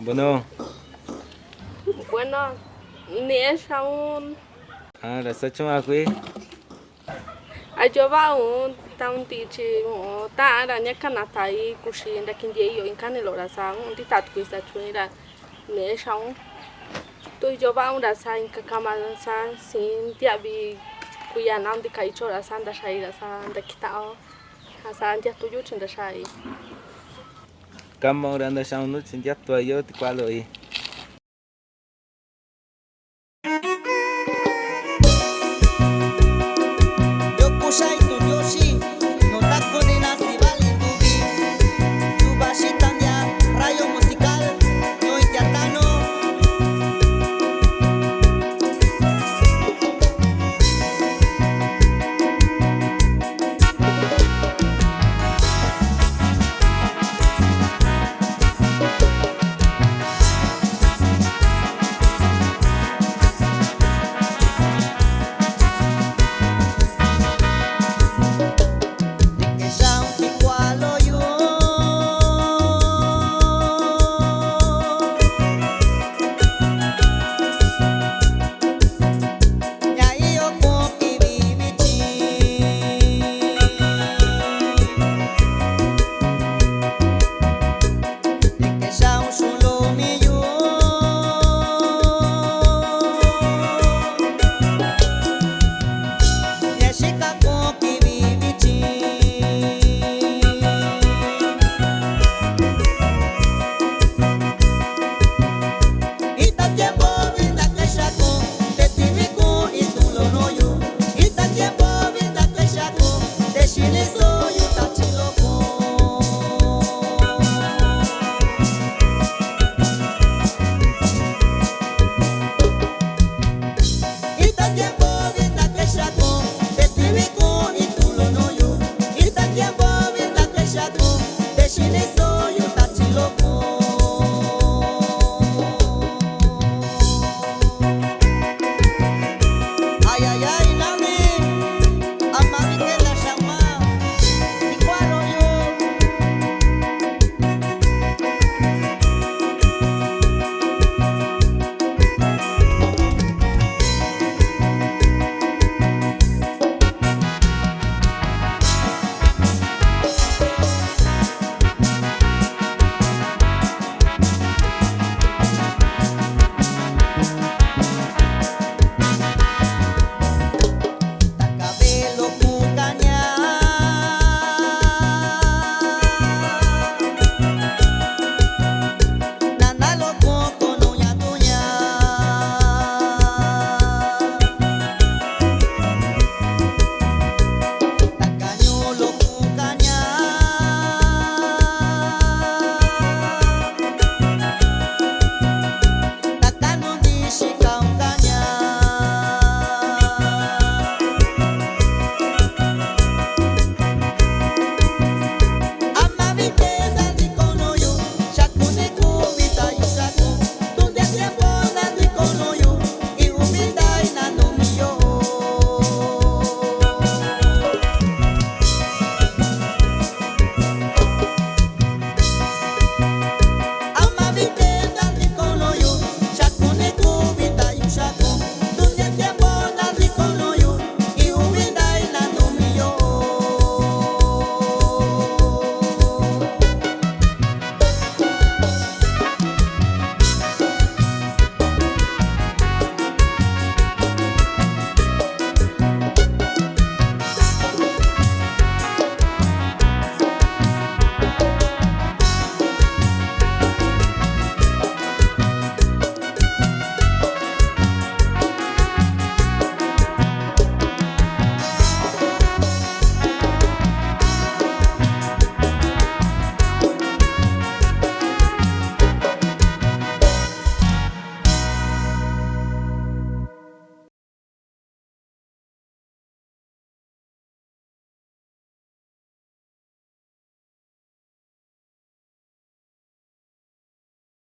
Bueno, Bueno, nè xong là sao chúng ta quý? a jo ba un ta un ti chi mo ta ra nya kana tai kushi nda kin je yo in kan lo ra sa un ti tat ku sa chu ra nè xong tôi jo ba un ra sa in ka kama sa sin ti abi ku ya nam ti kai cho ra sa nda shai ra sa nda kita o ha sa nda tu yu chin da shai Cảm ơn đã xong nút xin dắt tôi vô thì qua rồi. Yokushai tu Yoshi, no taco de nasi vale tubi. Subashi Tanya, rayo musical, no itiatano. Deixe